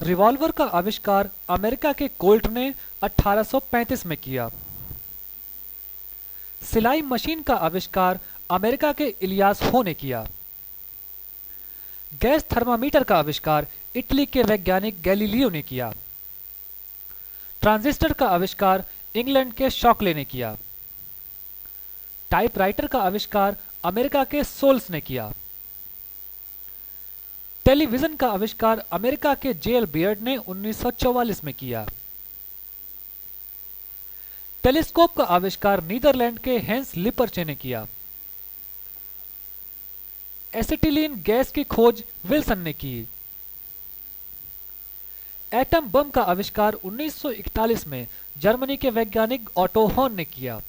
Revolver का आविष्कार America के कोल्ट ने 1835 में किया। सिलाई मशीन का आविष्कार अमेरिका के इलियास हो ने किया। गैस थर्मामीटर का आविष्कार इटली के वैज्ञानिक गैलीलियो ने किया। ट्रांजिस्टर का आविष्कार इंग्लैंड के शॉकले ने किया। टाइपराइटर का आविष्कार अमेरिका के सोल्स ने किया। टेलीविजन का आविष्कार अमेरिका के जेएल बियर्ड ने 1944 में किया। टेलीस्कोप का आविष्कार नीदरलैंड के हेंस लिपर्चे ने किया। एसिटिलीन गैस की खोज विल्सन ने की। एटम बम का आविष्कार 1941 में जर्मनी के वैज्ञानिक ऑटो हॉर्न ने किया।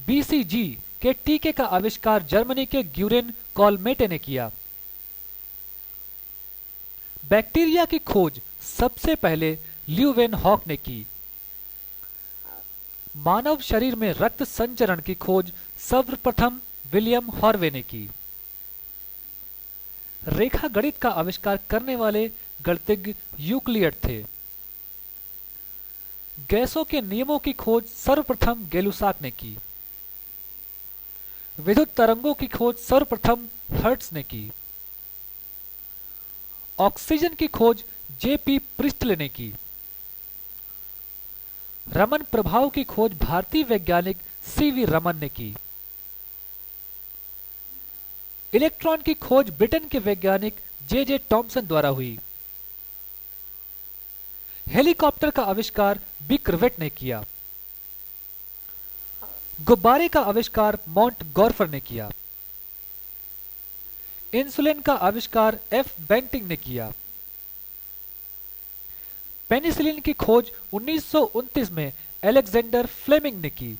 बीसीजी के टीके का आविष्कार जर्मनी के ग्यूरेन कॉलमेटे ने किया। बैक्टीरिया की खोज सबसे पहले ल्यूवेनहॉक ने की। मानव शरीर में रक्त संचरण की खोज सर्वप्रथम विलियम हार्वे ने की। रेखा गणित का आविष्कार करने वाले गणितज्ञ यूक्लिड थे। गैसों के नियमों की खोज सर्वप्रथम गै-लुसाक ने की। विद्युत तरंगों की खोज सर्वप्रथम हर्ट्ज ने की। ऑक्सीजन की खोज जेपी प्रिस्टले ने की। रमन प्रभाव की खोज भारतीय वैज्ञानिक सीवी रमन ने की। इलेक्ट्रॉन की खोज ब्रिटेन के वैज्ञानिक जे टॉमसन द्वारा हुई। हेलीकॉप्टर का आविष्कार बिक्रवेट ने किया। गुब्बारे का आविष्कार माउंट गॉर्फर ने किया। इंसुलिन का आविष्कार एफ बेंटिंग ने किया। पेनिसिलिन की खोज 1929 में अलेक्जेंडर फ्लेमिंग ने की।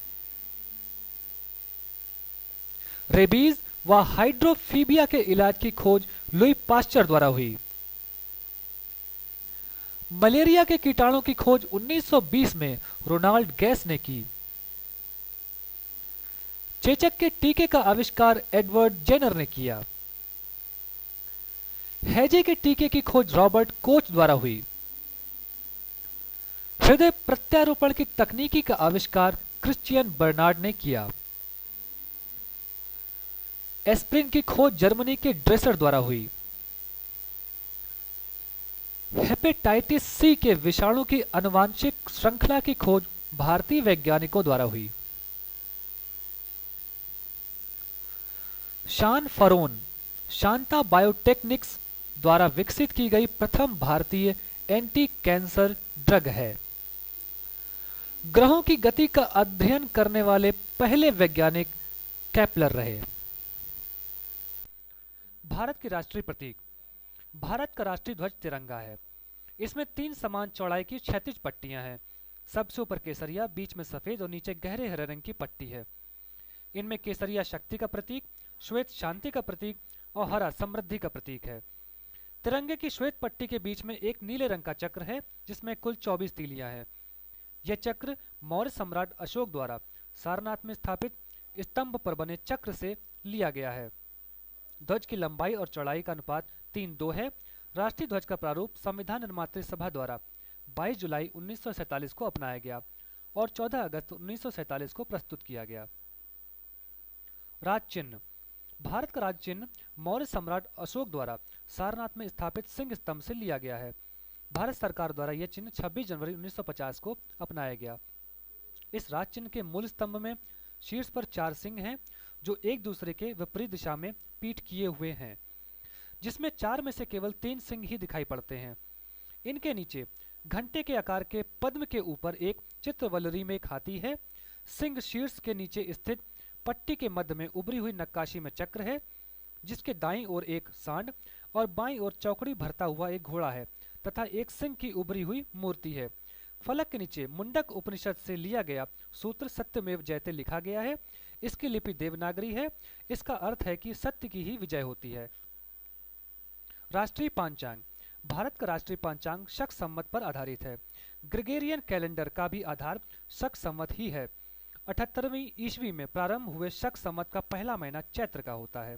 रेबीज व हाइड्रोफीबिया के इलाज की खोज लुई पास्चर द्वारा हुई। मलेरिया के कीटाणु की खोज 1920 में रोनाल्ड गैस ने की। चेचक के टीके का आविष्कार एडवर्ड जेनर ने किया। हैजे के टीके की खोज रॉबर्ट कोच द्वारा हुई। हृदय प्रत्यारोपण की तकनीकी का आविष्कार क्रिश्चियन बर्नार्ड ने किया। एस्प्रिन की खोज जर्मनी के ड्रेसर द्वारा हुई। हेपेटाइटिस सी के विषाणु की आनुवांशिक श्रृंखला की खोज भारतीय वैज्ञानिकों द्वारा हुई। शान फरोन शांता बायोटेक्निक्स द्वारा विकसित की गई प्रथम भारतीय एंटी कैंसर ड्रग है। ग्रहों की गति का अध्ययन करने वाले पहले वैज्ञानिक केपलर रहे। भारत के राष्ट्रीय प्रतीक। भारत का राष्ट्रीय ध्वज तिरंगा है। इसमें 3 समान चौड़ाई की क्षैतिज पट्टियां हैं। सबसे ऊपर केसरिया, बीच में सफेद और नीचे गहरे हरे रंग की पट्टी है। इनमें केसरिया शक्ति का प्रतीक, श्वेत शांति का प्रतीक और हरा समृद्धि का प्रतीक है। तिरंगे की श्वेत पट्टी के बीच में एक नीले रंग का चक्र है जिसमें कुल 24 तीलियां हैं। यह चक्र मौर्य सम्राट अशोक द्वारा सारनाथ में स्थापित स्तंभ पर बने चक्र से लिया गया है। ध्वज की लंबाई और चौड़ाई का अनुपात 3:2 है। राष्ट्रीय ध्वज का प्रारूप संविधान निर्मात्री सभा द्वारा 22 जुलाई 1947 को अपनाया गया और 14 अगस्त 1947 को प्रस्तुत किया गया। राज चिन्ह। भारत का राज चिन्ह मौर्य सम्राट अशोक द्वारा सारनाथ में स्थापित सिंह स्तंभ से लिया गया है। भारत सरकार द्वारा यह चिन्ह 26 जनवरी 1950 को अपनाया गया। इस राज चिन्ह के मूल स्तंभ में शीर्ष पर 4 सिंह हैं जो एक दूसरे के विपरीत दिशा में पीठ किए हुए हैं, जिसमें 4 में से केवल 3 सिंह ही दिखाई पड़ते हैं। इनके नीचे घंटे के आकार के पद्म के ऊपर एक चित्रवल्लरी में एक हाथी है। सिंह शीर्ष के नीचे स्थित पट्टी के मध्य में उभरी हुई नक्काशी में चक्र है, जिसके दाईं ओर एक सांड और बाईं ओर चौकड़ी भरता हुआ एक घोड़ा है तथा एक सिंह की उभरी हुई मूर्ति है। फलक के नीचे मुंडक उपनिषद से लिया गया सूत्र सत्यमेव जयते लिखा गया है। इसकी लिपि देवनागरी है। इसका अर्थ है कि सत्य की ही विजय होती है। राष्ट्रीय पांचांग। भारत का राष्ट्रीय पांचांग शक संवत पर आधारित है। ग्रेगोरियन कैलेंडर का भी आधार शक संवत ही है। 78वीं ईस्वी में प्रारंभ हुए शक संवत का पहला महीना चैत्र का होता है।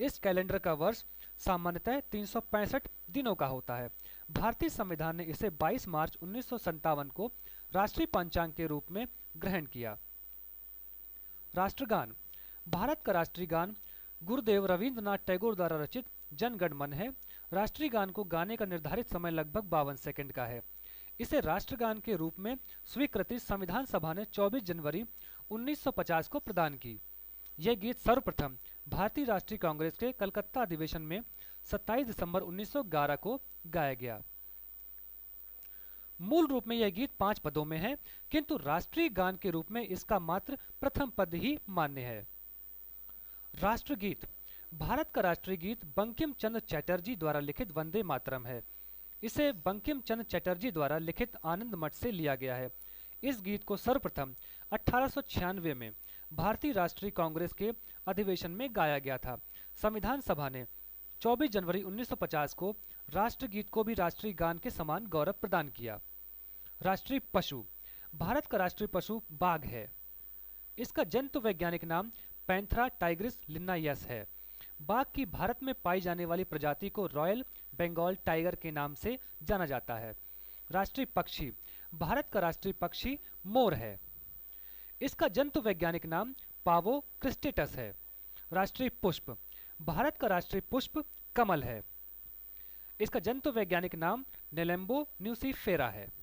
इस कैलेंडर का वर्ष सामान्यतः 365 दिनों का होता है। भारतीय संविधान ने इसे 22 मार्च 1957 को राष्ट्रीय पंचांग के रूप में ग्रहण किया। राष्ट्रगान। भारत का राष्ट्रीय गान गुरुदेव रवींद्रनाथ टैगोर द्वारा रचित जन गण मन है। राष्ट्रीय गान को गाने का निर्धारित समय लगभग 52 सेकंड का है। इसे राष्ट्रगान के रूप में स्वीकृति संविधान सभा ने 24 जनवरी 1950 को प्रदान की। यह गीत सर्वप्रथम भारतीय राष्ट्रीय कांग्रेस के कलकत्ता अधिवेशन में 27 दिसंबर 1911 को गाया गया। मूल रूप में यह गीत 5 पदों में है, किंतु राष्ट्रीय गान के रूप में इसका मात्र प्रथम पद ही मान्य है। राष्ट्रगीत। भारत का राष्ट्रीय गीत बंकिम चंद्र चटर्जी द्वारा लिखित वंदे मातरम है। इसे बंकिम चंद्र चटर्जी द्वारा लिखित आनंद मठ से लिया गया है। इस गीत को सर्वप्रथम 1896 में भारतीय राष्ट्रीय कांग्रेस के अधिवेशन में गाया गया था। संविधान सभा ने 24 जनवरी 1950 को राष्ट्रगीत को भी राष्ट्रीय गान के समान गौरव प्रदान किया। राष्ट्रीय पशु। भारत का राष्ट्रीय पशु बाघ है। इसका जंतु वैज्ञानिक नाम पैंथरा टाइग्रिस लिन्नायस है। बाघ की भारत में पाई जाने वाली प्रजाति को रॉयल बंगाल टाइगर के नाम से जाना जाता है। राष्ट्रीय पक्षी। भारत का राष्ट्रीय पक्षी मोर है। इसका जंतु वैज्ञानिक नाम पावो क्रिस्टेटस है। राष्ट्रीय पुष्प। भारत का राष्ट्रीय पुष्प कमल है। इसका जंतु वैज्ञानिक नाम नेलेम्बो न्यूसीफेरा है।